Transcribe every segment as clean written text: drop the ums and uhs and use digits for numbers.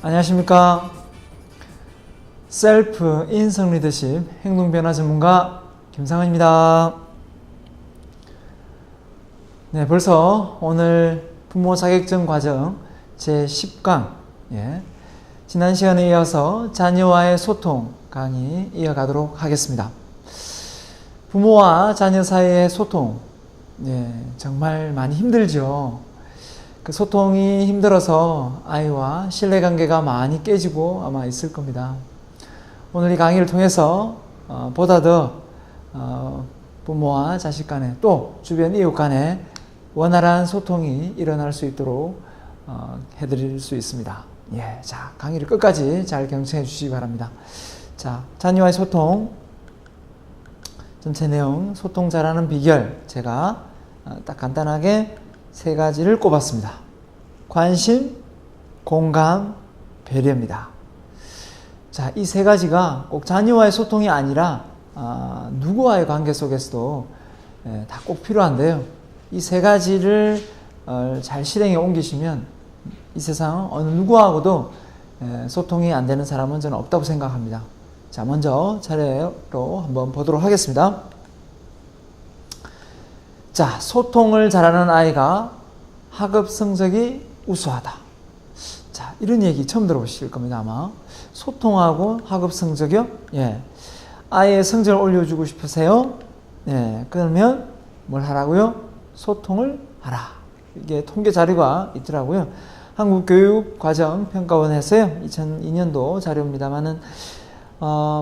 안녕하십니까. 셀프 인성 리더십 행동 변화 전문가 김상은입니다. 네, 벌써 오늘 부모 자격증 과정 제10강, 지난 시간에 이어서 자녀와의 소통 강의 이어가도록 하겠습니다. 부모와 자녀 사이의 소통, 정말 많이 힘들죠. 그 소통이 힘들어서 아이와 신뢰관계가 많이 깨지고 아마 있을 겁니다. 오늘 이 강의를 통해서 보다 더 부모와 자식 간에 또 주변 이웃 간에 원활한 소통이 일어날 수 있도록 해드릴 수 있습니다. 자, 강의를 끝까지 잘 경청해 주시기 바랍니다. 자, 자녀와의 소통 전체 내용, 소통 잘하는 비결, 제가 딱 간단하게 세 가지를 꼽았습니다. 관심, 공감, 배려입니다. 자, 이 세 가지가 꼭 자녀와의 소통이 아니라 누구와의 관계 속에서도 다 꼭 필요한데요. 이 세 가지를 잘 실행에 옮기시면 이 세상 어느 누구하고도 소통이 안 되는 사람은 저는 없다고 생각합니다. 자, 먼저 차례로 한번 보도록 하겠습니다. 자, 소통을 잘하는 아이가 학업 성적이 우수하다. 자, 이런 얘기 처음 들어보실 겁니다, 아마. 소통하고 학업 성적이요? 아이의 성적을 올려주고 싶으세요? 그러면 뭘 하라고요? 소통을 하라. 이게 통계 자료가 있더라고요. 한국교육과정평가원에서요. 2002년도 자료입니다만은,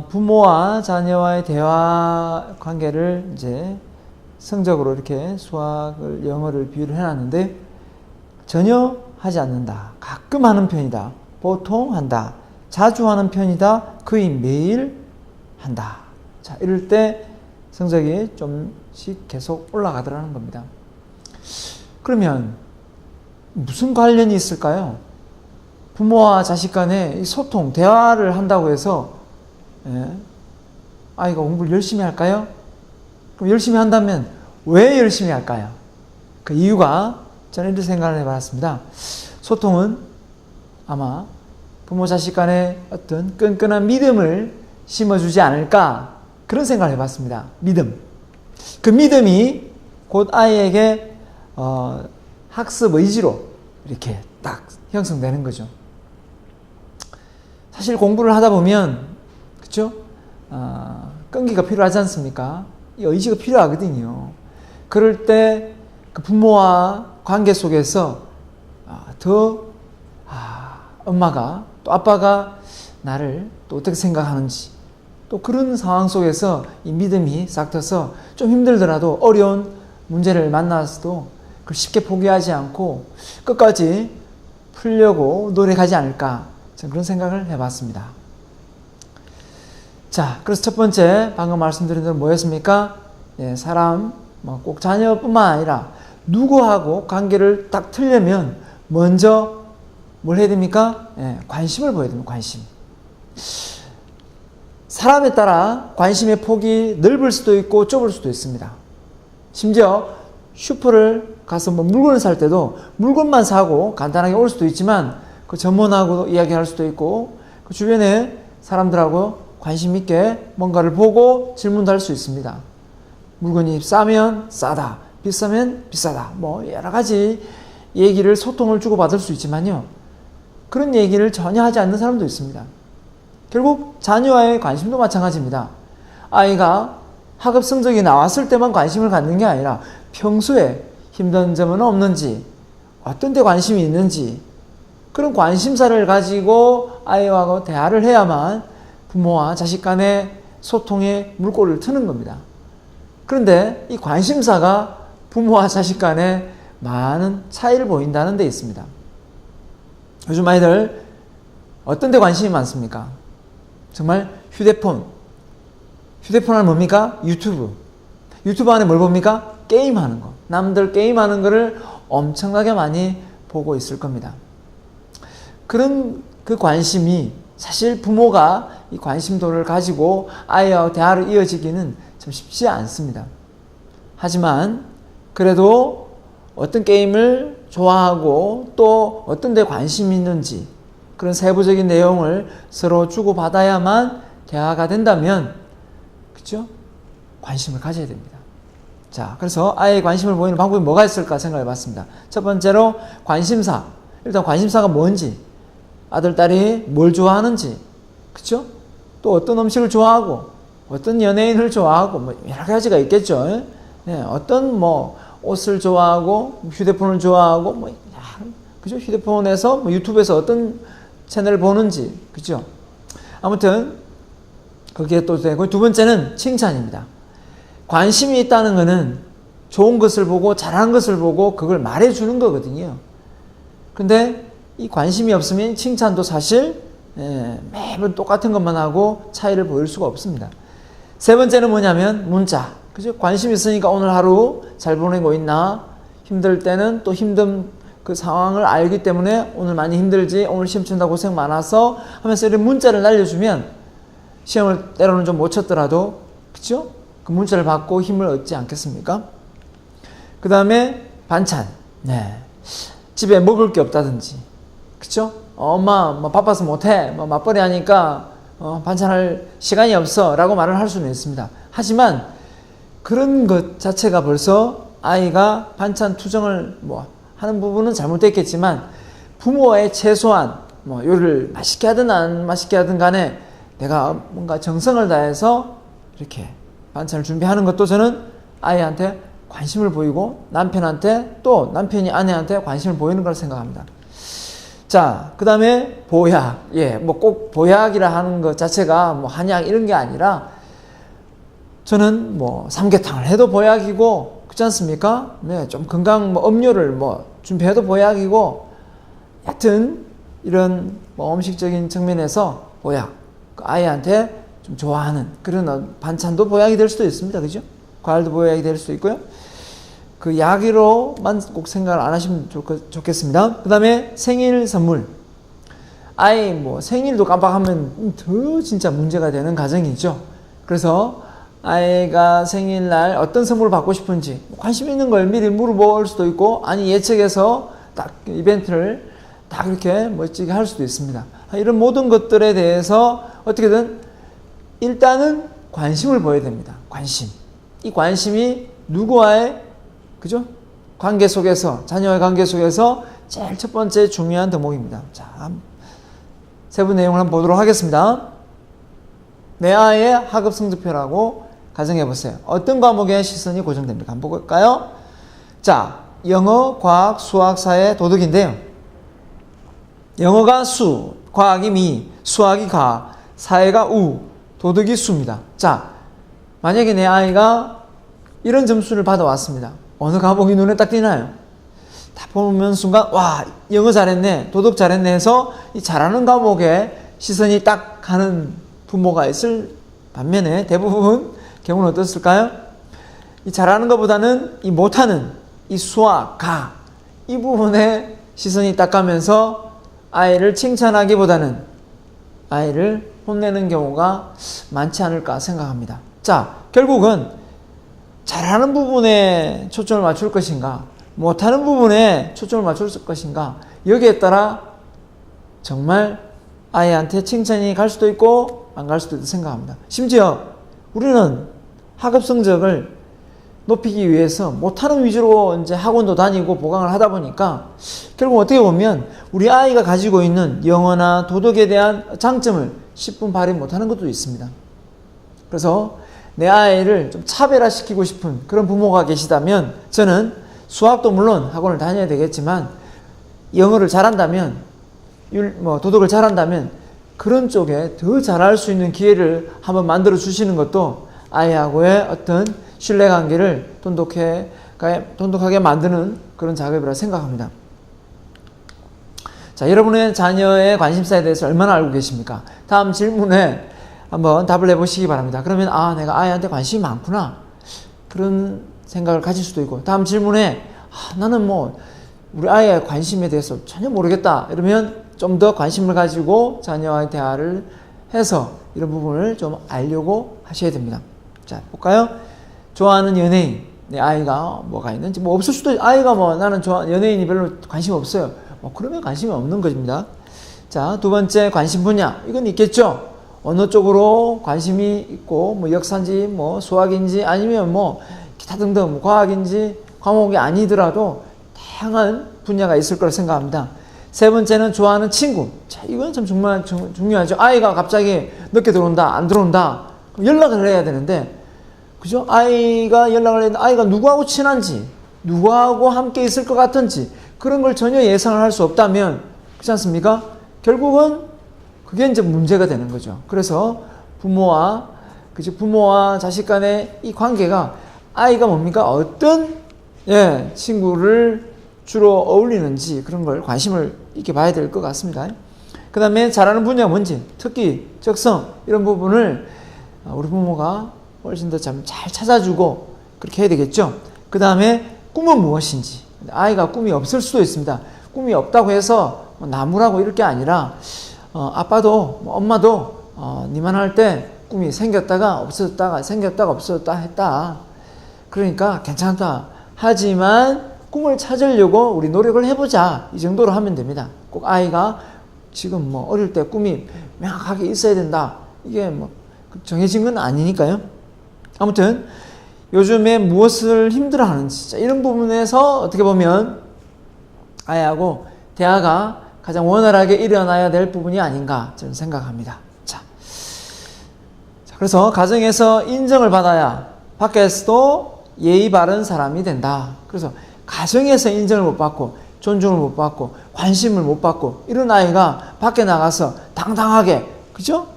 부모와 자녀와의 대화 관계를 이제 성적으로 이렇게 수학을, 영어를 비유를 해놨는데, 전혀 하지 않는다. 가끔 하는 편이다. 보통 한다. 자주 하는 편이다. 거의 매일 한다. 자, 이럴 때 성적이 좀씩 계속 올라가더라는 겁니다. 그러면 무슨 관련이 있을까요? 부모와 자식 간의 소통, 대화를 한다고 해서 아이가 공부를 열심히 할까요? 그럼 열심히 한다면 왜 열심히 할까요? 그 이유가 저는 이렇게 생각을 해봤습니다. 소통은 아마 부모 자식 간의 어떤 끈끈한 믿음을 심어주지 않을까, 그런 생각을 해봤습니다. 믿음. 그 믿음이 곧 아이에게 학습 의지로 이렇게 딱 형성되는 거죠. 사실 공부를 하다 보면, 그쵸? 끈기가 필요하지 않습니까? 이 의지가 필요하거든요. 그럴 때 그 부모와 관계 속에서 더 엄마가 또 아빠가 나를 또 어떻게 생각하는지, 또 그런 상황 속에서 이 믿음이 싹 트서 좀 힘들더라도 어려운 문제를 만나서도 그걸 쉽게 포기하지 않고 끝까지 풀려고 노력하지 않을까, 저는 그런 생각을 해봤습니다. 자, 그래서 첫 번째 방금 말씀드린 대로 뭐였습니까? 사람, 꼭 자녀뿐만 아니라 누구하고 관계를 딱 틀려면 먼저 뭘 해야 됩니까? 관심을 보여야 됩니다. 관심. 사람에 따라 관심의 폭이 넓을 수도 있고 좁을 수도 있습니다. 심지어 슈퍼를 가서 물건을 살 때도 물건만 사고 간단하게 올 수도 있지만 그 전문하고 이야기할 수도 있고 그 주변에 사람들하고 관심 있게 뭔가를 보고 질문도 할 수 있습니다. 물건이 싸면 싸다, 비싸면 비싸다, 여러 가지 얘기를, 소통을 주고받을 수 있지만요, 그런 얘기를 전혀 하지 않는 사람도 있습니다. 결국 자녀와의 관심도 마찬가지입니다. 아이가 학업 성적이 나왔을 때만 관심을 갖는 게 아니라 평소에 힘든 점은 없는지, 어떤 데 관심이 있는지, 그런 관심사를 가지고 아이와 대화를 해야만 부모와 자식 간의 소통에 물꼬를 트는 겁니다. 그런데 이 관심사가 부모와 자식 간에 많은 차이를 보인다는 데 있습니다. 요즘 아이들 어떤 데 관심이 많습니까? 정말 휴대폰 안에 뭡니까? 유튜브 안에 뭘 봅니까? 게임하는 거. 남들 게임하는 거를 엄청나게 많이 보고 있을 겁니다. 그런 그 관심이 사실 부모가 이 관심도를 가지고 아이와 대화를 이어지기는 참 쉽지 않습니다. 하지만 그래도 어떤 게임을 좋아하고 또 어떤 데 관심이 있는지 그런 세부적인 내용을 서로 주고받아야만 대화가 된다면, 그죠? 관심을 가져야 됩니다. 자, 그래서 아이의 관심을 보이는 방법이 뭐가 있을까 생각해 봤습니다. 첫 번째로 관심사. 일단 관심사가 뭔지, 아들, 딸이 뭘 좋아하는지, 그쵸? 또 어떤 음식을 좋아하고, 어떤 연예인을 좋아하고, 뭐 여러 가지가 있겠죠. 네, 어떤 뭐 옷을 좋아하고, 휴대폰을 좋아하고, 뭐, 그죠? 휴대폰에서, 뭐 유튜브에서 어떤 채널을 보는지, 그죠? 아무튼, 그게 또 되고, 두 번째는 칭찬입니다. 관심이 있다는 것은 좋은 것을 보고, 잘하는 것을 보고, 그걸 말해주는 거거든요. 근데 이 관심이 없으면 칭찬도 사실 매번 똑같은 것만 하고 차이를 보일 수가 없습니다. 세 번째는 뭐냐면 문자. 그죠? 관심이 있으니까 오늘 하루 잘 보내고 있나? 힘들 때는 또 힘든 그 상황을 알기 때문에 오늘 많이 힘들지? 오늘 시험 친다고 고생 많아서 하면서 이런 문자를 날려주면 시험을 때로는 좀 못 쳤더라도, 그죠? 그 문자를 받고 힘을 얻지 않겠습니까? 그 다음에 반찬. 네. 집에 먹을 게 없다든지, 그쵸? 엄마, 뭐 바빠서 못해. 뭐 맞벌이 하니까 반찬할 시간이 없어. 라고 말을 할 수는 있습니다. 하지만 그런 것 자체가 벌써 아이가 반찬 투정을 뭐 하는 부분은 잘못됐겠지만 부모의 최소한 뭐 요리를 맛있게 하든 안 맛있게 하든 간에 내가 뭔가 정성을 다해서 이렇게 반찬을 준비하는 것도 저는 아이한테 관심을 보이고 남편한테 또 남편이 아내한테 관심을 보이는 걸 생각합니다. 자, 그 다음에 보약. 예, 뭐 꼭 보약이라 하는 것 자체가 뭐 한약 이런 게 아니라 저는 뭐 삼계탕을 해도 보약이고, 그렇지 않습니까? 네, 좀 건강 뭐 음료를 뭐 준비해도 보약이고, 하여튼 이런 뭐 음식적인 측면에서 보약. 그 아이한테 좀 좋아하는 그런 반찬도 보약이 될 수도 있습니다. 그죠? 과일도 보약이 될 수도 있고요. 그 약으로만 꼭 생각을 안 하시면 좋겠습니다. 그 다음에 생일 선물. 아이 뭐 생일도 깜빡하면 더 진짜 문제가 되는 가정이죠. 그래서 아이가 생일날 어떤 선물을 받고 싶은지 관심 있는 걸 미리 물어볼 수도 있고, 아니 예측해서 딱 이벤트를 딱 이렇게 멋지게 할 수도 있습니다. 이런 모든 것들에 대해서 어떻게든 일단은 관심을 보여야 됩니다. 관심. 이 관심이 누구와의, 그죠? 관계 속에서, 자녀의 관계 속에서 제일 첫 번째 중요한 덕목입니다. 자, 세부 내용을 한번 보도록 하겠습니다. 내 아이의 학업 성적표라고 가정해 보세요. 어떤 과목에 시선이 고정됩니까? 한번 볼까요? 자, 영어, 과학, 수학, 사회, 도덕인데요. 영어가 수, 과학이 미, 수학이 가, 사회가 우, 도덕이 수입니다. 자, 만약에 내 아이가 이런 점수를 받아왔습니다. 어느 과목이 눈에 딱 띄나요? 다 보면 순간 와, 영어 잘했네, 도덕 잘했네 해서 이 잘하는 과목에 시선이 딱 가는 부모가 있을 반면에 대부분 경우는 어떻을까요? 이 잘하는 것보다는 이 못하는 이 수학, 가, 이 부분에 시선이 딱 가면서 아이를 칭찬하기보다는 아이를 혼내는 경우가 많지 않을까 생각합니다. 자, 결국은 잘하는 부분에 초점을 맞출 것인가, 못하는 부분에 초점을 맞출 것인가, 여기에 따라 정말 아이한테 칭찬이 갈 수도 있고 안 갈 수도 있다고 생각합니다. 심지어 우리는 학업 성적을 높이기 위해서 못하는 위주로 이제 학원도 다니고 보강을 하다 보니까 결국 어떻게 보면 우리 아이가 가지고 있는 영어나 도덕에 대한 장점을 10분 발휘 못하는 것도 있습니다. 그래서 내 아이를 좀 차별화시키고 싶은 그런 부모가 계시다면 저는 수학도 물론 학원을 다녀야 되겠지만 영어를 잘한다면, 도덕을 잘한다면 그런 쪽에 더 잘할 수 있는 기회를 한번 만들어 주시는 것도 아이하고의 어떤 신뢰관계를 돈독하게 만드는 그런 작업이라 생각합니다. 자, 여러분의 자녀의 관심사에 대해서 얼마나 알고 계십니까? 다음 질문에 한번 답을 해보시기 바랍니다. 그러면 내가 아이한테 관심이 많구나, 그런 생각을 가질 수도 있고, 다음 질문에 나는 뭐 우리 아이의 관심에 대해서 전혀 모르겠다 이러면 좀 더 관심을 가지고 자녀와의 대화를 해서 이런 부분을 좀 알려고 하셔야 됩니다. 자, 볼까요? 좋아하는 연예인, 내 아이가 뭐가 있는지, 뭐 없을 수도, 아이가 뭐 나는 연예인이 별로 관심 없어요, 뭐 그러면 관심이 없는 것입니다. 자, 두 번째 관심 분야. 이건 있겠죠? 어느 쪽으로 관심이 있고, 뭐 역사인지, 뭐 수학인지, 아니면 뭐 기타 등등 뭐 과학인지, 과목이 아니더라도 다양한 분야가 있을 거라 생각합니다. 세 번째는 좋아하는 친구. 자, 이건 참 정말 중요하죠. 아이가 갑자기 늦게 들어온다, 안 들어온다. 그럼 연락을 해야 되는데, 그죠? 아이가 연락을 했는데, 아이가 누구하고 친한지, 누구하고 함께 있을 것 같은지, 그런 걸 전혀 예상을 할 수 없다면, 그렇지 않습니까? 결국은 그게 이제 문제가 되는 거죠. 그래서 부모와 자식 간의 이 관계가 아이가 뭡니까? 어떤 친구를 주로 어울리는지 그런 걸 관심을 있게 봐야 될 것 같습니다. 그 다음에 잘하는 분야가 뭔지, 특기, 적성 이런 부분을 우리 부모가 훨씬 더 잘 찾아주고 그렇게 해야 되겠죠. 그 다음에 꿈은 무엇인지. 아이가 꿈이 없을 수도 있습니다. 꿈이 없다고 해서 나무라고 이럴 게 아니라 아빠도 엄마도 니만 할 때 꿈이 생겼다가 없어졌다가 생겼다가 없어졌다 했다. 그러니까 괜찮다. 하지만 꿈을 찾으려고 우리 노력을 해보자. 이 정도로 하면 됩니다. 꼭 아이가 지금 뭐 어릴 때 꿈이 명확하게 있어야 된다. 이게 뭐 정해진 건 아니니까요. 아무튼 요즘에 무엇을 힘들어하는지 이런 부분에서 어떻게 보면 아이하고 대화가 가장 원활하게 일어나야 될 부분이 아닌가 저는 생각합니다. 자, 그래서 가정에서 인정을 받아야 밖에서도 예의 바른 사람이 된다. 그래서 가정에서 인정을 못 받고 존중을 못 받고 관심을 못 받고 이런 아이가 밖에 나가서 당당하게 그죠?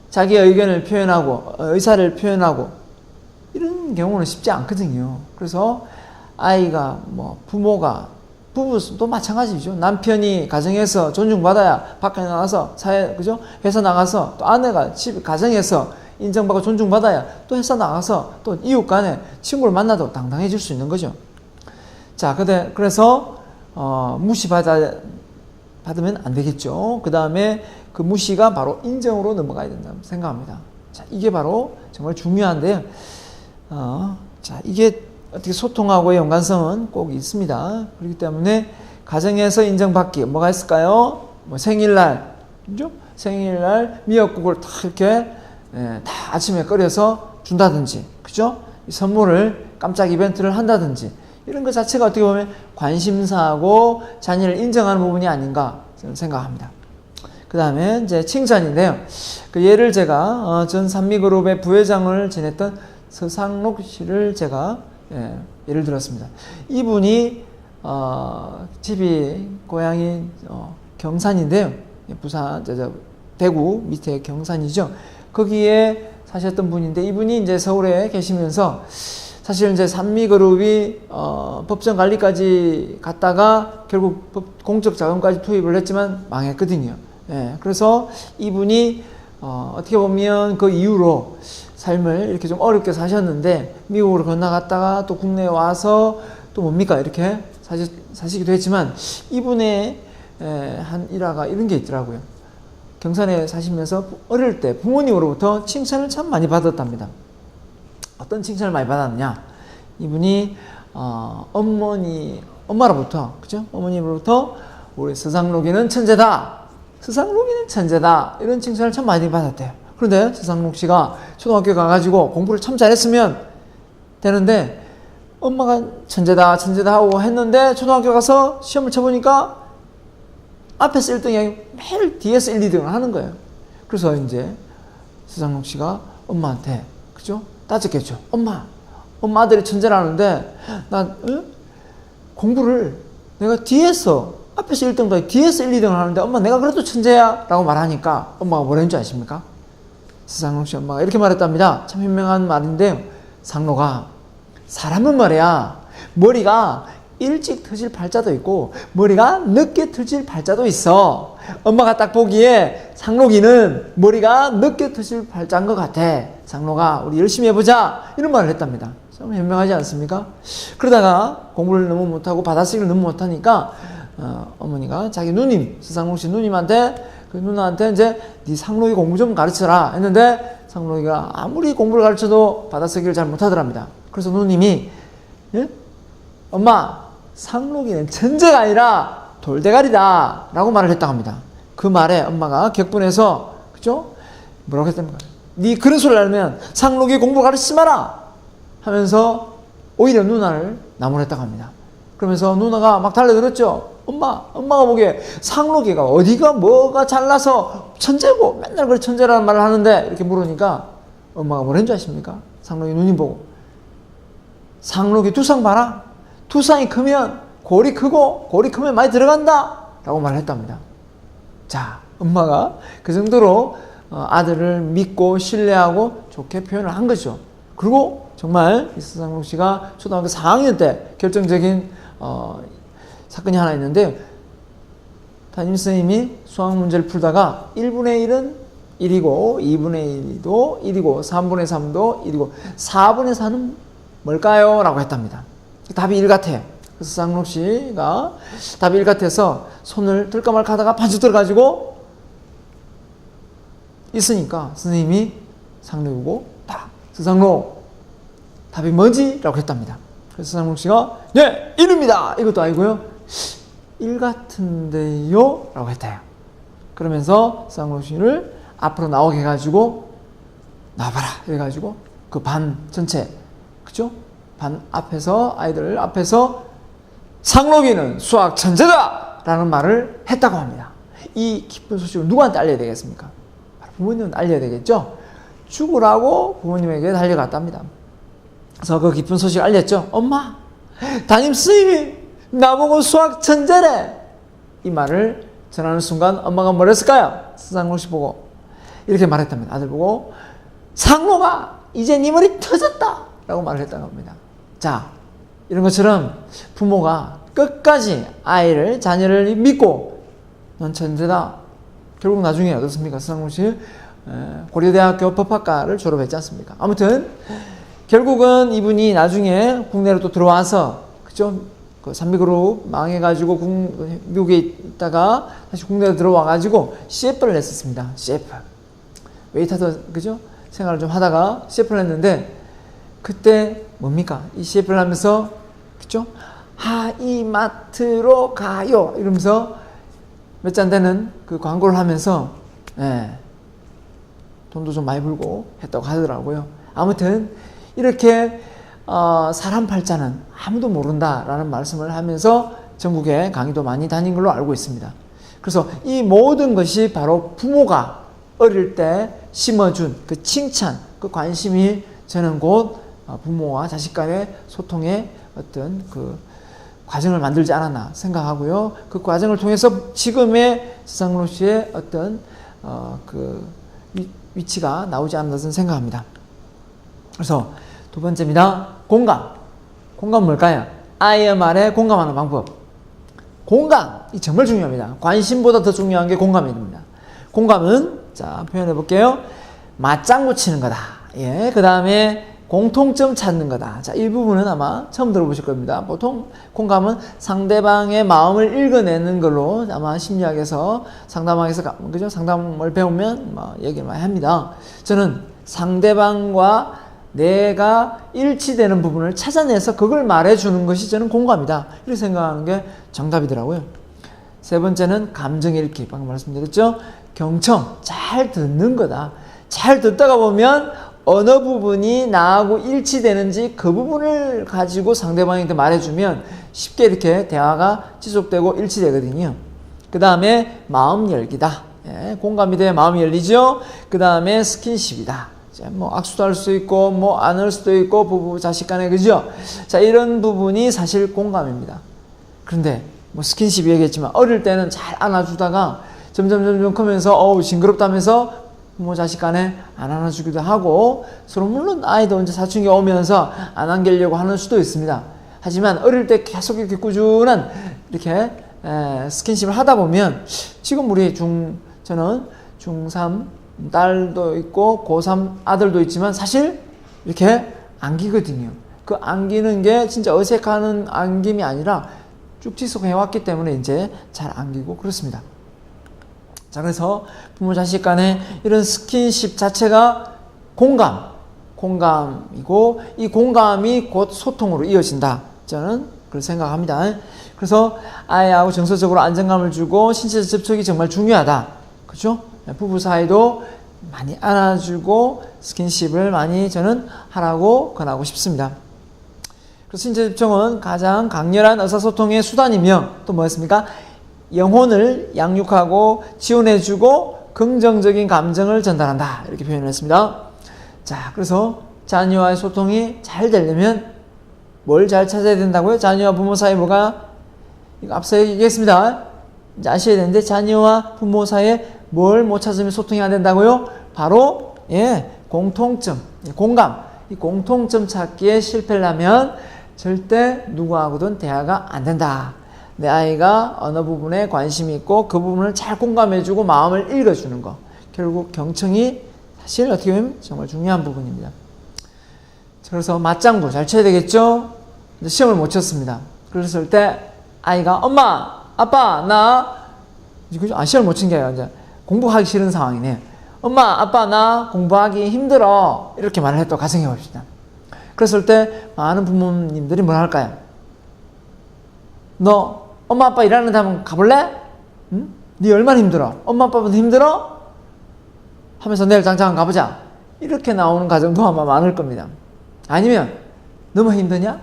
자기의 의견을 표현하고 의사를 표현하고 이런 경우는 쉽지 않거든요. 그래서 아이가 뭐 부부도 마찬가지죠. 남편이 가정에서 존중받아야 밖에 나가서 그죠? 회사 나가서 또 아내가 가정에서 인정받고 존중받아야 또 회사 나가서 또 이웃 간에 친구를 만나도 당당해질 수 있는 거죠. 자, 그래서 무시받으면 안 되겠죠. 그 다음에 그 무시가 바로 인정으로 넘어가야 된다고 생각합니다. 자, 이게 바로 정말 중요한데요. 자, 이게 어떻게 소통하고의 연관성은 꼭 있습니다. 그렇기 때문에 가정에서 인정받기 뭐가 있을까요? 뭐 생일날, 그죠? 생일날 미역국을 다 이렇게 다 아침에 끓여서 준다든지, 그죠? 선물을 깜짝 이벤트를 한다든지 이런 것 자체가 어떻게 보면 관심사하고 자녀를 인정하는 부분이 아닌가 저는 생각합니다. 그 다음에 이제 칭찬인데요. 그 예를 제가 전 산미그룹의 부회장을 지냈던 서상록 씨를 제가 예를 들었습니다. 이분이 집이 고향이 경산인데요. 부산 대구 밑에 경산이죠. 거기에 사셨던 분인데 이분이 이제 서울에 계시면서 사실 이제 산미그룹이 법정 관리까지 갔다가 결국 공적 자금까지 투입을 했지만 망했거든요. 그래서 이분이 어떻게 보면 그 이후로 삶을 이렇게 좀 어렵게 사셨는데 미국으로 건너갔다가 또 국내에 와서 또 뭡니까 이렇게 사시기도 했지만 이분의 한 일화가 이런 게 있더라고요. 경산에 사시면서 어릴 때 부모님으로부터 칭찬을 참 많이 받았답니다. 어떤 칭찬을 많이 받았느냐? 이분이 엄마로부터 그죠? 어머님으로부터 우리 서상록이는 천재다. 서상록이는 천재다. 이런 칭찬을 참 많이 받았대요. 그런데 서상록 씨가 초등학교 가가지고 공부를 참 잘했으면 되는데 엄마가 천재다 하고 했는데 초등학교 가서 시험을 쳐보니까 앞에서 1등이 매일 뒤에서 1, 2등을 하는 거예요. 그래서 이제 서상록 씨가 엄마한테 그죠? 따졌겠죠. 엄마 아들이 천재라는데 나 공부를 내가 앞에서 1등도 뒤에서 1, 2등을 하는데 엄마 내가 그래도 천재야 라고 말하니까 엄마가 뭐라는 줄 아십니까? 서상록 씨 엄마가 이렇게 말했답니다. 참 현명한 말인데 상록아 사람은 말이야 머리가 일찍 터질 팔자도 있고 머리가 늦게 터질 팔자도 있어. 엄마가 딱 보기에 상록이는 머리가 늦게 터질 팔자인 것 같아. 상록아 우리 열심히 해보자 이런 말을 했답니다. 참 현명하지 않습니까? 그러다가 공부를 너무 못하고 받아쓰기를 너무 못하니까 어머니가 자기 누님 서상록 씨 누님한테 그 누나한테 이제 네 상록이 공부 좀 가르쳐라 했는데 상록이가 아무리 공부를 가르쳐도 받아쓰기를 잘 못하더랍니다. 그래서 누님이 엄마 상록이는 천재가 아니라 돌대가리다 라고 말을 했다고 합니다. 그 말에 엄마가 격분해서, 그죠? 뭐라고 했답니까? 네 그런 소리를 하면 상록이 공부 가르치지 마라! 하면서 오히려 누나를 나무랬다고 합니다. 그러면서 누나가 막 달려들었죠. 엄마가 보기에 상록이가 어디가 뭐가 잘나서 천재고 맨날 그래 천재라는 말을 하는데 이렇게 물으니까 엄마가 뭐라는 줄 아십니까? 상록이 누님 보고 상록이 두상 봐라. 두상이 크면 골이 크고 골이 크면 많이 들어간다 라고 말을 했답니다. 자, 엄마가 그 정도로 아들을 믿고 신뢰하고 좋게 표현을 한 거죠. 그리고 정말 이서상록 씨가 초등학교 4학년 때 결정적인 사건이 하나 있는데 담임선생님이 수학 문제를 풀다가 1분의 1은 1이고 2분의 1도 1이고 3분의 3도 1이고 4분의 4는 뭘까요? 라고 했답니다. 답이 1 같아. 그래서 쌍록 씨가 답이 1 같아서 손을 들까 말까 하다가 반죽 들어가지고 있으니까 선생님이 상록이고 딱 서상록 답이 뭐지? 라고 했답니다. 그래서 서상록 씨가 네! 1입니다! 이것도 아니고요 1 같은데요? 라고 했대요. 그러면서 서상록 씨를 앞으로 나오게 해가지고 나와봐라 해가지고 그 반 전체 그죠? 반 앞에서 아이들 앞에서 상록이는 수학 천재다! 라는 말을 했다고 합니다. 이 기쁜 소식을 누구한테 알려야 되겠습니까? 부모님은 알려야 되겠죠? 죽으라고 부모님에게 달려갔답니다. 그래서 그 기쁜 소식을 알렸죠. 엄마, 담임선생님이 나보고 수학 천재래! 이 말을 전하는 순간 엄마가 뭘 했을까요? 서상록 씨 보고 이렇게 말했답니다. 아들 보고 상록아, 이제 네 머리 터졌다! 라고 말을 했다고 합니다. 자, 이런 것처럼 부모가 끝까지 아이를, 자녀를 믿고 넌 천재다. 결국 나중에 어떻습니까? 서상록 씨 고려대학교 법학과를 졸업했지 않습니까? 아무튼 결국은 이분이 나중에 국내로 또 들어와서 그죠? 그 삼비그룹 망해가지고 미국에 있다가 다시 국내로 들어와가지고 CF를 했었습니다. CF 웨이터도 그죠? 생활을 좀 하다가 CF를 했는데 그때 뭡니까? 이 CF를 하면서 그죠? 하이마트로 가요 이러면서 몇 잔 되는 그 광고를 하면서 돈도 좀 많이 벌고 했다고 하더라고요. 아무튼 이렇게 사람 팔자는 아무도 모른다라는 말씀을 하면서 전국에 강의도 많이 다닌 걸로 알고 있습니다. 그래서 이 모든 것이 바로 부모가 어릴 때 심어준 그 칭찬, 그 관심이 저는 곧 부모와 자식 간의 소통의 어떤 그 과정을 만들지 않았나 생각하고요. 그 과정을 통해서 지금의 서상록 씨의 어떤 그 위치가 나오지 않았나 생각합니다. 그래서 두 번째입니다. 공감. 공감은 뭘까요? 아이의 말에 공감하는 방법. 공감이 정말 중요합니다. 관심보다 더 중요한 게 공감입니다. 공감은 자 표현해 볼게요. 맞장구 치는 거다. 예, 그 다음에 공통점 찾는 거다. 자, 이 부분은 아마 처음 들어보실 겁니다. 보통 공감은 상대방의 마음을 읽어내는 걸로 아마 심리학에서 상담학에서 그죠? 상담을 배우면 얘기를 많이 합니다. 저는 상대방과 내가 일치되는 부분을 찾아내서 그걸 말해주는 것이 저는 공감이다. 이렇게 생각하는 게 정답이더라고요. 세 번째는 감정 읽기. 방금 말씀드렸죠? 경청. 잘 듣는 거다. 잘 듣다가 보면 어느 부분이 나하고 일치되는지 그 부분을 가지고 상대방한테 말해주면 쉽게 이렇게 대화가 지속되고 일치되거든요. 그 다음에 마음 열기다. 예, 공감이 돼야 마음이 열리죠. 그 다음에 스킨십이다. 뭐 악수도 할 수 있고 뭐 안을 수도 있고 부부 자식 간에 그죠. 자, 이런 부분이 사실 공감입니다. 그런데 뭐 스킨십 얘기했지만 어릴 때는 잘 안아주다가 점점 크면서 징그럽다면서 부모 자식 간에 안 안아주기도 하고 서로 물론 아이도 이제 사춘기 오면서 안 안기려고 하는 수도 있습니다. 하지만 어릴 때 계속 이렇게 꾸준한 이렇게 스킨십을 하다 보면 지금 우리 저는 중3 딸도 있고 고3 아들도 있지만 사실 이렇게 안기거든요. 그 안기는 게 진짜 어색한 안김이 아니라 쭉 지속해왔기 때문에 이제 잘 안기고 그렇습니다. 자, 그래서 부모 자식 간에 이런 스킨십 자체가 공감이고 이 공감이 곧 소통으로 이어진다. 저는 그걸 생각합니다. 그래서 아이하고 정서적으로 안정감을 주고 신체적 접촉이 정말 중요하다. 그죠? 부부 사이도 많이 안아주고 스킨십을 많이 저는 하라고 권하고 싶습니다. 그래서 신체 접촉은 가장 강렬한 의사소통의 수단이며 또 뭐였습니까? 영혼을 양육하고 지원해주고 긍정적인 감정을 전달한다. 이렇게 표현을 했습니다. 자, 그래서 자녀와의 소통이 잘 되려면 뭘 잘 찾아야 된다고요? 자녀와 부모 사이 뭐가? 이거 앞서 얘기했습니다. 이제 아셔야 되는데 자녀와 부모 사이에 뭘 못 찾으면 소통이 안 된다고요? 바로 공통점, 공감. 이 공통점 찾기에 실패를 하면 절대 누구하고든 대화가 안 된다. 내 아이가 어느 부분에 관심이 있고 그 부분을 잘 공감해주고 마음을 읽어주는 거. 결국 경청이 사실 어떻게 보면 정말 중요한 부분입니다. 그래서 맞장구 잘 쳐야 되겠죠? 시험을 못 쳤습니다. 그랬을 때 아이가 엄마, 아빠, 나 시험을 못 친 게 아니라 이제 공부하기 싫은 상황이네. 엄마, 아빠, 나 공부하기 힘들어. 이렇게 말을 했다고 가정해 봅시다. 그랬을 때 많은 부모님들이 뭘 할까요? 너 엄마 아빠 일하는 데 한번 가볼래? 응? 네 얼마나 힘들어? 엄마 아빠보다 힘들어? 하면서 내일 당장 가보자. 이렇게 나오는 가정도 아마 많을 겁니다. 아니면 너무 힘드냐?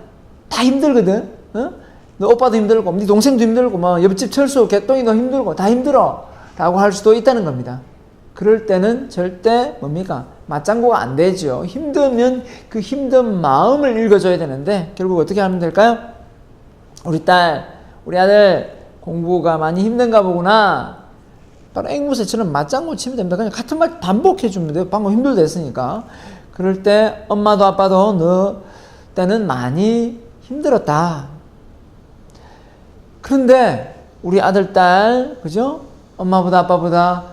다 힘들거든. 어? 너 오빠도 힘들고 네 동생도 힘들고 뭐 옆집 철수 개똥이도 힘들고 다 힘들어 라고 할 수도 있다는 겁니다. 그럴 때는 절대 뭡니까? 맞장구가 안 되죠. 힘들면 그 힘든 마음을 읽어줘야 되는데 결국 어떻게 하면 될까요? 우리 딸, 우리 아들 공부가 많이 힘든가 보구나. 바로 앵무새처럼 맞장구 치면 됩니다. 그냥 같은 말 반복해 주면 돼요. 방금 힘들다 했으니까. 그럴 때 엄마도 아빠도 너 때는 많이 힘들었다. 그런데 우리 아들, 딸, 그죠? 엄마보다 아빠보다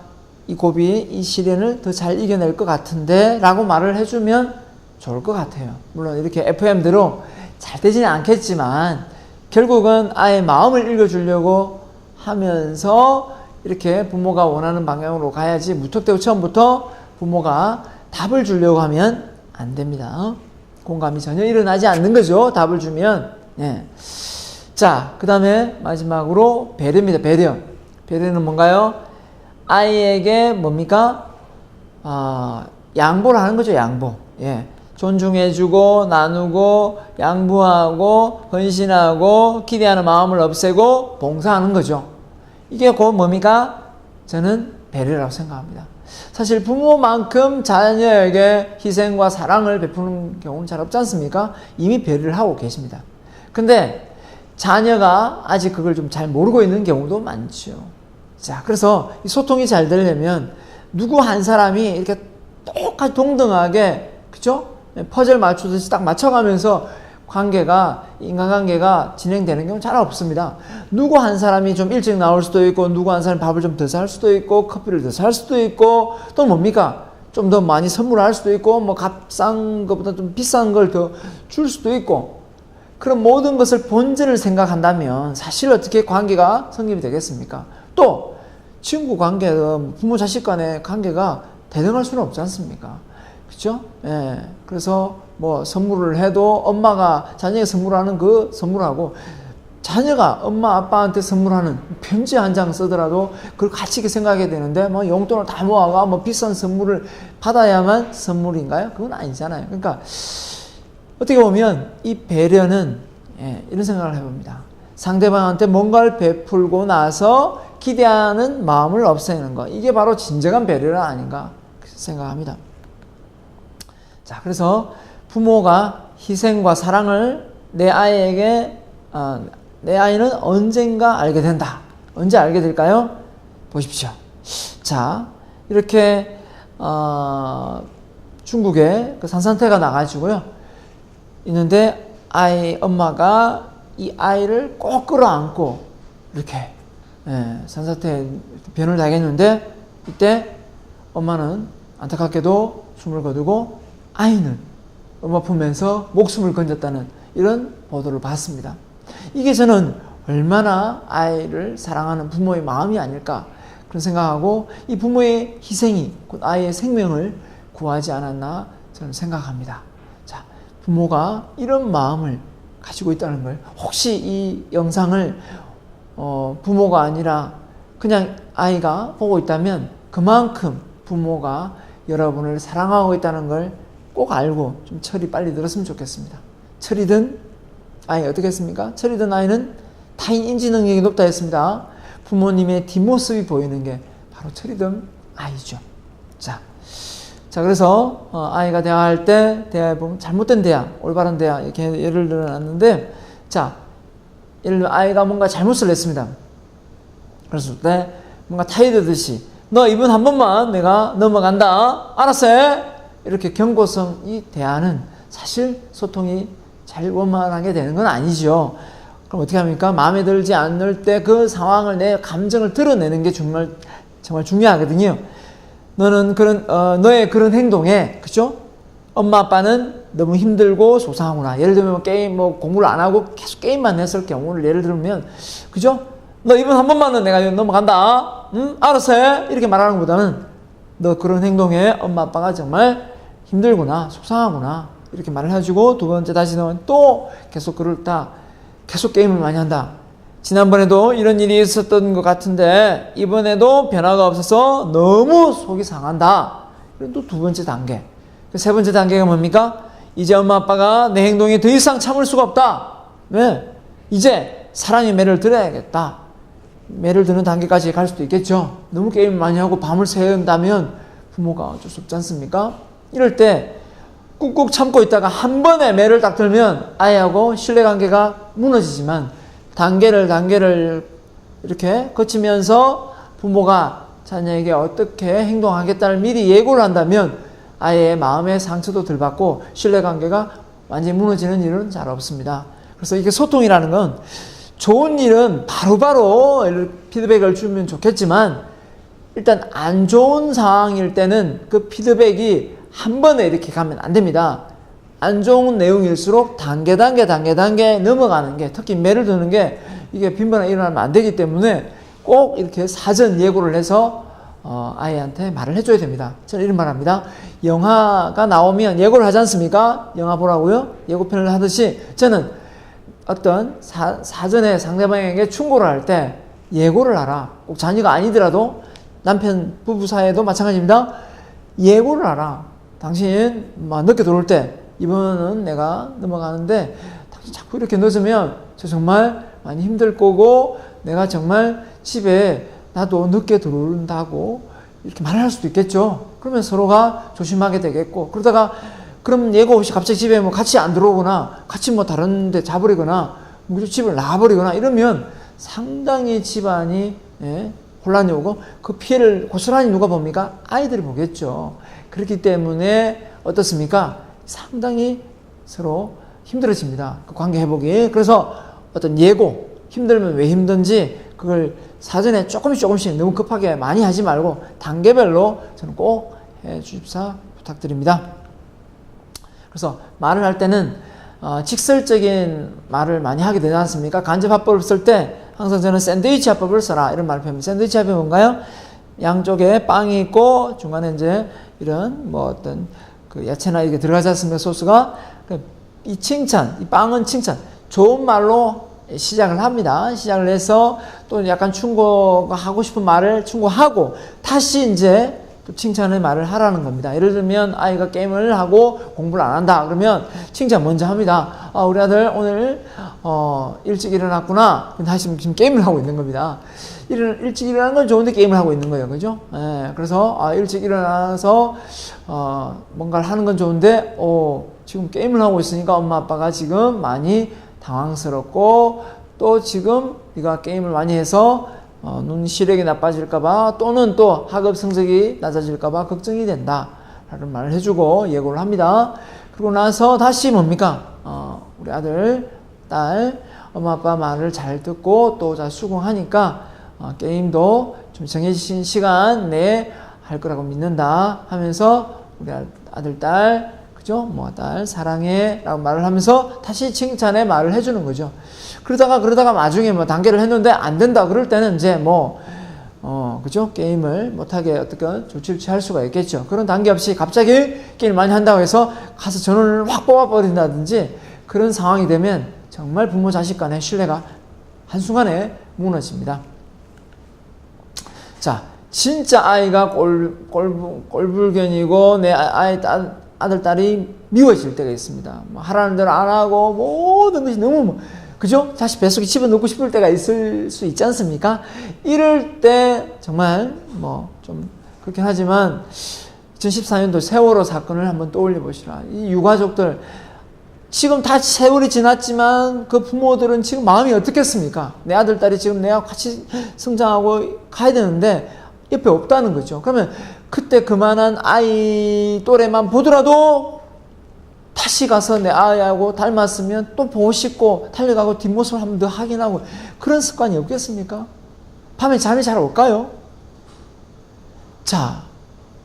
이 고비, 이 시련을 더 잘 이겨낼 것 같은데 라고 말을 해주면 좋을 것 같아요. 물론 이렇게 FM대로 잘 되지는 않겠지만 결국은 아이의 마음을 읽어주려고 하면서 이렇게 부모가 원하는 방향으로 가야지 무턱대고 처음부터 부모가 답을 주려고 하면 안 됩니다. 공감이 전혀 일어나지 않는 거죠. 답을 주면. 예. 자, 그 다음에 마지막으로 배려입니다. 배려. 배려는 뭔가요? 아이에게 뭡니까? 양보를 하는 거죠. 양보. 예. 존중해주고 나누고 양보하고 헌신하고 기대하는 마음을 없애고 봉사하는 거죠. 이게 곧 뭡니까? 저는 배려라고 생각합니다. 사실 부모만큼 자녀에게 희생과 사랑을 베푸는 경우는 잘 없지 않습니까? 이미 배려를 하고 계십니다. 근데 자녀가 아직 그걸 좀 잘 모르고 있는 경우도 많죠. 자, 그래서 이 소통이 잘 되려면 누구 한 사람이 이렇게 똑같이 동등하게, 그죠? 퍼즐 맞추듯이 딱 맞춰가면서 인간관계가 진행되는 경우는 잘 없습니다. 누구 한 사람이 좀 일찍 나올 수도 있고, 누구 한 사람이 밥을 좀 더 살 수도 있고, 커피를 더 살 수도 있고, 또 뭡니까? 좀 더 많이 선물할 수도 있고, 뭐 값싼 것보다 좀 비싼 걸 더 줄 수도 있고, 그런 모든 것을 본질을 생각한다면 사실 어떻게 관계가 성립이 되겠습니까? 또 친구 관계, 부모 자식 간의 관계가 대등할 수는 없지 않습니까? 그렇죠? 예. 그래서 뭐 선물을 해도 엄마가 자녀에게 선물하는 그 선물하고 자녀가 엄마 아빠한테 선물하는 편지 한 장 쓰더라도 그걸 가치 있게 생각해야 되는데 뭐 용돈을 다 모아가 뭐 비싼 선물을 받아야만 선물인가요? 그건 아니잖아요. 그러니까 어떻게 보면 이 배려는 이런 생각을 해봅니다. 상대방한테 뭔가를 베풀고 나서 기대하는 마음을 없애는 것, 이게 바로 진정한 배려가 아닌가 생각합니다. 자, 그래서 부모가 희생과 사랑을 내 아이에게 내 아이는 언젠가 알게 된다. 언제 알게 될까요? 보십시오. 자, 이렇게 중국에 그 산산태가 나가지고요 있는데 엄마가 이 아이를 꼭 끌어안고 이렇게 산사태 변을 당했는데 이때 엄마는 안타깝게도 숨을 거두고 아이는 엄마 품에서 목숨을 건졌다는 이런 보도를 봤습니다. 이게 저는 얼마나 아이를 사랑하는 부모의 마음이 아닐까 그런 생각하고 이 부모의 희생이 곧 아이의 생명을 구하지 않았나 저는 생각합니다. 자, 부모가 이런 마음을 가지고 있다는 걸. 혹시 이 영상을 부모가 아니라 그냥 아이가 보고 있다면 그만큼 부모가 여러분을 사랑하고 있다는 걸 꼭 알고 좀 철이 빨리 들었으면 좋겠습니다. 철이 든 아이 어떻게 했습니까? 철이 든 아이는 타인 인지 능력이 높다 했습니다. 부모님의 뒷모습이 보이는 게 바로 철이 든 아이죠. 자, 그래서 아이가 대화할 때 대화해 보면 잘못된 대화, 올바른 대화 이렇게 예를 들어놨는데, 자, 예를 들어 아이가 뭔가 잘못을 했습니다. 그랬을 때 뭔가 타이르듯이 너 이번 한 번만 내가 넘어간다. 알았어? 이렇게 경고성 이 대화는 사실 소통이 잘 원만하게 되는 건 아니죠. 그럼 어떻게 합니까? 마음에 들지 않을 때 그 상황을 내 감정을 드러내는 게 정말 중요하거든요. 너는 너의 그런 행동에, 그죠? 엄마 아빠는 너무 힘들고 속상하구나. 예를 들면 게임 공부를 안 하고 계속 게임만 했을 경우를 예를 들면, 그죠? 너 이번 한 번만은 내가 넘어간다. 응? 알았어? 이렇게 말하는 것보다는 너 그런 행동에 엄마 아빠가 정말 힘들구나, 속상하구나. 이렇게 말을 해주고, 두 번째 다시 넣으면 또 계속 계속 게임을 많이 한다. 지난번에도 이런 일이 있었던 것 같은데 이번에도 변화가 없어서 너무 속이 상한다. 이건 또 두 번째 단계. 세 번째 단계가 뭡니까? 이제 엄마 아빠가 내 행동에 더 이상 참을 수가 없다. 왜? 이제 사랑의 매를 들어야겠다. 매를 드는 단계까지 갈 수도 있겠죠. 너무 게임을 많이 하고 밤을 새운다면 부모가 어쩔 수 없지 않습니까? 이럴 때 꾹꾹 참고 있다가 한 번에 매를 딱 들면 아이하고 신뢰관계가 무너지지만 단계를 이렇게 거치면서 부모가 자녀에게 어떻게 행동하겠다를 미리 예고를 한다면 아이의 마음의 상처도 덜 받고 신뢰관계가 완전히 무너지는 일은 잘 없습니다. 그래서 이게 소통이라는 건 좋은 일은 바로바로 피드백을 주면 좋겠지만 일단 안 좋은 상황일 때는 그 피드백이 한 번에 이렇게 가면 안 됩니다. 안 좋은 내용일수록 단계 넘어가는 게, 특히 매를 드는 게 이게 빈번하게 일어나면 안 되기 때문에 꼭 이렇게 사전 예고를 해서 아이한테 말을 해줘야 됩니다. 저는 이런 말 합니다. 영화가 나오면 예고를 하지 않습니까? 영화 보라고요? 예고편을 하듯이 저는 어떤 사전에 상대방에게 충고를 할 때 예고를 하라. 꼭 자녀가 아니더라도 남편 부부 사이에도 마찬가지입니다. 예고를 하라. 당신 늦게 들어올 때 이번은 내가 넘어가는데 당신 자꾸 이렇게 늦으면 저 정말 많이 힘들 거고 내가 정말 집에 나도 늦게 들어온다고 이렇게 말을 할 수도 있겠죠. 그러면 서로가 조심하게 되겠고, 그러다가 그럼 예고 없이 갑자기 집에 같이 안 들어오거나 같이 다른 데 자버리거나 집을 나가버리거나 이러면 상당히 집안이 혼란이 오고 그 피해를 고스란히 누가 봅니까? 아이들이 보겠죠. 그렇기 때문에 어떻습니까? 상당히 서로 힘들어집니다. 그 관계 회복이. 그래서 어떤 예고, 힘들면 왜 힘든지 그걸 사전에 조금씩 너무 급하게 많이 하지 말고 단계별로 저는 꼭 해주십사 부탁드립니다. 그래서 말을 할 때는 직설적인 말을 많이 하게 되지 않습니까? 간접 화법을 쓸 때 항상 저는 샌드위치 화법을 써라 이런 말을 펴니다. 샌드위치 화법이 뭔가요? 양쪽에 빵이 있고 중간에 이제 이런 어떤 그 야채나 이게 들어가지 않습니까? 소스가. 이 칭찬, 이 빵은 칭찬, 좋은 말로 시작을 합니다. 시작을 해서 또 약간 충고하고 싶은 말을 충고하고 다시 이제 또 칭찬의 말을 하라는 겁니다. 예를 들면 아이가 게임을 하고 공부를 안 한다 그러면 칭찬 먼저 합니다. 우리 아들 오늘 일찍 일어났구나. 다시 지금 게임을 하고 있는 겁니다. 일찍 일어나는 건 좋은데 게임을 하고 있는 거예요. 그죠? 그래서 일찍 일어나서 뭔가를 하는 건 좋은데 지금 게임을 하고 있으니까 엄마 아빠가 지금 많이 당황스럽고 또 지금 네가 게임을 많이 해서 눈 시력이 나빠질까봐 또는 또 학업 성적이 낮아질까봐 걱정이 된다 라는 말을 해주고 예고를 합니다. 그러고 나서 다시 뭡니까? 우리 아들, 딸, 엄마 아빠 말을 잘 듣고 또 잘 수긍하니까 게임도 좀 정해진 시간 내에 할 거라고 믿는다 하면서 우리 아들, 딸, 그죠? 딸 사랑해 라고 말을 하면서 다시 칭찬의 말을 해주는 거죠. 그러다가 나중에 단계를 했는데 안 된다 그럴 때는 이제 그죠? 게임을 못하게 어떻게 조치를 취할 수가 있겠죠. 그런 단계 없이 갑자기 게임을 많이 한다고 해서 가서 전원을 확 뽑아버린다든지 그런 상황이 되면 정말 부모 자식 간의 신뢰가 한순간에 무너집니다. 자, 진짜 아이가 꼴불견이고 내 아들, 딸이 미워질 때가 있습니다. 뭐 하라는 대로 안 하고 모든 것이 너무 그죠? 다시 뱃속에 집어넣고 싶을 때가 있을 수 있지 않습니까? 이럴 때 정말 뭐 좀 그렇긴 하지만 2014년도 세월호 사건을 한번 떠올려 보시라. 이 유가족들 지금 다 세월이 지났지만 그 부모들은 지금 마음이 어떻겠습니까? 내 아들, 딸이 지금 내가 같이 성장하고 가야 되는데 옆에 없다는 거죠. 그러면 그때 그만한 아이 또래만 보더라도 다시 가서 내 아이하고 닮았으면 또 보고 싶고 달려가고 뒷모습을 한 번 더 확인하고 그런 습관이 없겠습니까? 밤에 잠이 잘 올까요? 자,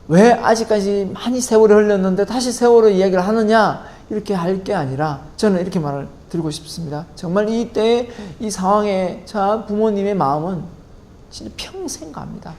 왜 아직까지 많이 세월이 흘렀는데 다시 세월호 이야기를 하느냐? 이렇게 할 게 아니라 저는 이렇게 말을 드리고 싶습니다. 정말 이때 이 상황에 참 부모님의 마음은 진짜 평생 갑니다.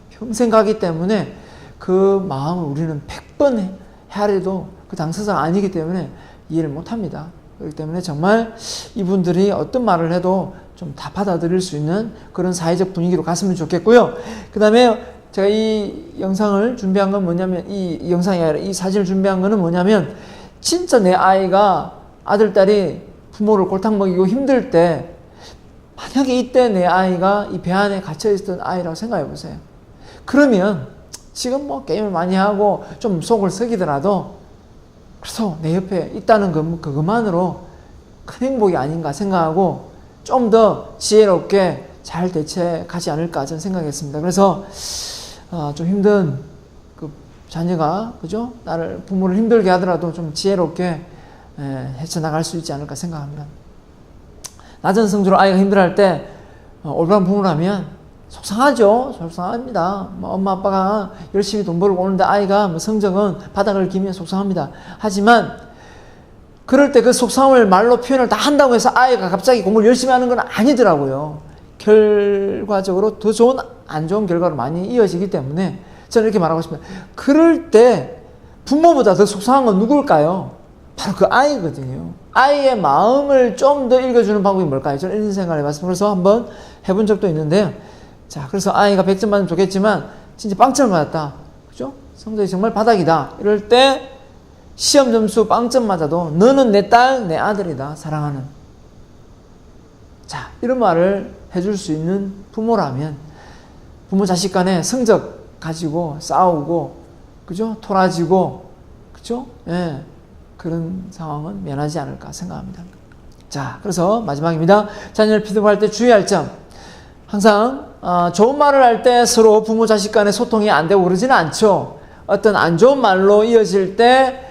평생 가기 때문에 그 마음을 우리는 100번 헤아려도 그 당사자가 아니기 때문에 이해를 못합니다. 그렇기 때문에 정말 이분들이 어떤 말을 해도 좀 다 받아들일 수 있는 그런 사회적 분위기로 갔으면 좋겠고요. 그 다음에 제가 이 영상을 준비한 건 뭐냐면 이 영상이 아니라 이 사진을 준비한 거는 뭐냐면 진짜 내 아이가 아들, 딸이 부모를 골탕 먹이고 힘들 때 만약에 이때 내 아이가 이 배 안에 갇혀 있었던 아이라고 생각해 보세요. 그러면 지금 뭐 게임을 많이 하고 좀 속을 썩이더라도 그래서 내 옆에 있다는 그것만으로 큰 행복이 아닌가 생각하고 좀 더 지혜롭게 잘 대처하지 않을까 저는 생각했습니다. 그래서 좀 힘든 그 자녀가 그죠? 나를 부모를 힘들게 하더라도 좀 지혜롭게 헤쳐나갈 수 있지 않을까 생각합니다. 낮은 성적으로 아이가 힘들어할 때 올바른 부모라면 속상하죠. 속상합니다. 뭐 엄마 아빠가 열심히 돈 벌고 오는데 아이가 뭐 성적은 바닥을 기면 속상합니다. 하지만 그럴 때 그 속상함을 말로 표현을 다 한다고 해서 아이가 갑자기 공부를 열심히 하는 건 아니더라고요. 결과적으로 더 좋은 안 좋은 결과로 많이 이어지기 때문에 저는 이렇게 말하고 싶습니다. 그럴 때 부모보다 더 속상한 건 누굴까요? 바로 그 아이거든요. 아이의 마음을 좀 더 읽어주는 방법이 뭘까요? 저는 이런 생각을 해봤습니다. 그래서 한번 해본 적도 있는데요. 자, 그래서 아이가 100점 맞으면 좋겠지만 진짜 빵점을 맞았다. 그죠? 성적이 정말 바닥이다. 이럴 때 시험 점수 빵점 맞아도 너는 내 딸, 내 아들이다. 사랑하는. 자, 이런 말을 해줄 수 있는 부모라면 부모 자식 간에 성적 가지고 싸우고 그죠? 토라지고 그죠? 예. 그런 상황은 면하지 않을까 생각합니다. 자, 그래서 마지막입니다. 자녀를 피드백할 때 주의할 점. 항상 좋은 말을 할 때 서로 부모 자식 간의 소통이 안 되고 그러지는 않죠. 어떤 안 좋은 말로 이어질 때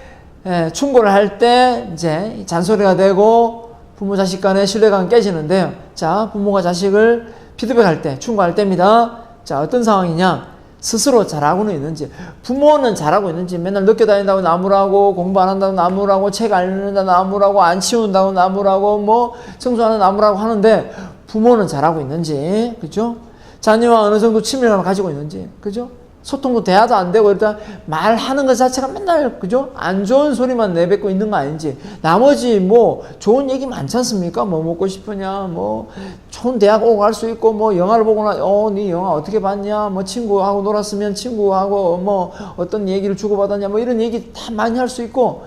충고를 할 때 이제 잔소리가 되고 부모 자식 간의 신뢰감이 깨지는데요. 자, 부모가 자식을 피드백할 때 충고할 때입니다. 자, 어떤 상황이냐? 스스로 잘하고는 있는지, 부모는 잘하고 있는지, 맨날 늦게 다닌다고 나무라고, 공부 안 한다고 나무라고, 책 안 읽는다고 나무라고, 안 치운다고 나무라고, 뭐 청소하는 나무라고 하는데 부모는 잘하고 있는지, 그죠? 자녀와 어느 정도 친밀감을 가지고 있는지, 그죠? 소통도 대화도 안 되고 일단 말하는 것 자체가 맨날 그죠? 안 좋은 소리만 내뱉고 있는 거 아닌지, 나머지 뭐 좋은 얘기 많지 않습니까? 뭐 먹고 싶으냐, 뭐 좋은 대학 오고 갈 수 있고, 뭐 영화를 보거나 네 영화 어떻게 봤냐, 뭐 친구하고 놀았으면 친구하고 뭐 어떤 얘기를 주고받았냐, 뭐 이런 얘기 다 많이 할 수 있고,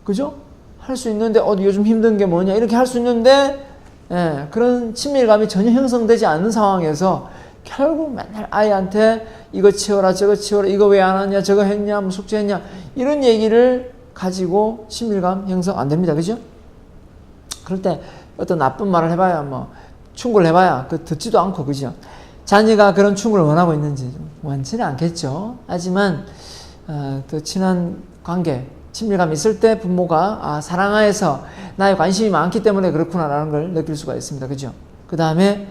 그죠? 할 수 있는데 요즘 힘든 게 뭐냐 이렇게 할 수 있는데 그런 친밀감이 전혀 형성되지 않는 상황에서 결국 맨날 아이한테 이거 치워라 저거 치워라 이거 왜 안 하냐 저거 했냐 뭐 숙제했냐 이런 얘기를 가지고 친밀감 형성 안 됩니다. 그죠? 그럴 때 어떤 나쁜 말을 해봐야 뭐 충고를 해봐야 듣지도 않고 그죠? 자녀가 그런 충고를 원하고 있는지 원치는 않겠죠. 하지만 더 친한 관계 친밀감이 있을 때 부모가 사랑하에서 나의 관심이 많기 때문에 그렇구나라는 걸 느낄 수가 있습니다. 그죠? 그 다음에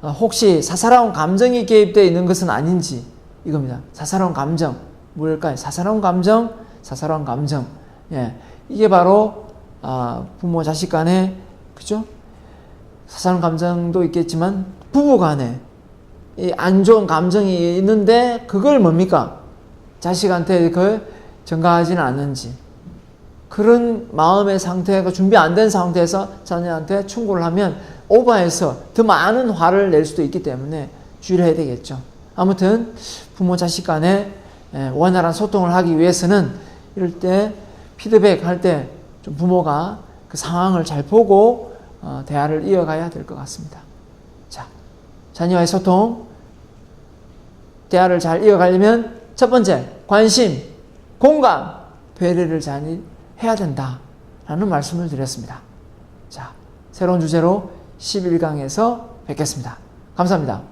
혹시 사사로운 감정이 개입되어 있는 것은 아닌지 이겁니다. 사사로운 감정 뭘까요? 사사로운 감정, 사사로운 감정. 예, 이게 바로 부모 자식 간에 그죠? 사사로운 감정도 있겠지만 부부 간에 이 안 좋은 감정이 있는데 그걸 뭡니까? 자식한테 그걸 전가하지는 않는지. 그런 마음의 상태가 준비 안 된 상태에서 자녀한테 충고를 하면 오버해서 더 많은 화를 낼 수도 있기 때문에 주의를 해야 되겠죠. 아무튼 부모 자식 간에 원활한 소통을 하기 위해서는 이럴 때 피드백 할 때 좀 부모가 그 상황을 잘 보고 대화를 이어가야 될 것 같습니다. 자, 자녀와의 소통, 대화를 잘 이어가려면 첫 번째, 관심, 공감, 배려를 잘 해야 된다라는 말씀을 드렸습니다. 자, 새로운 주제로 11강에서 뵙겠습니다. 감사합니다.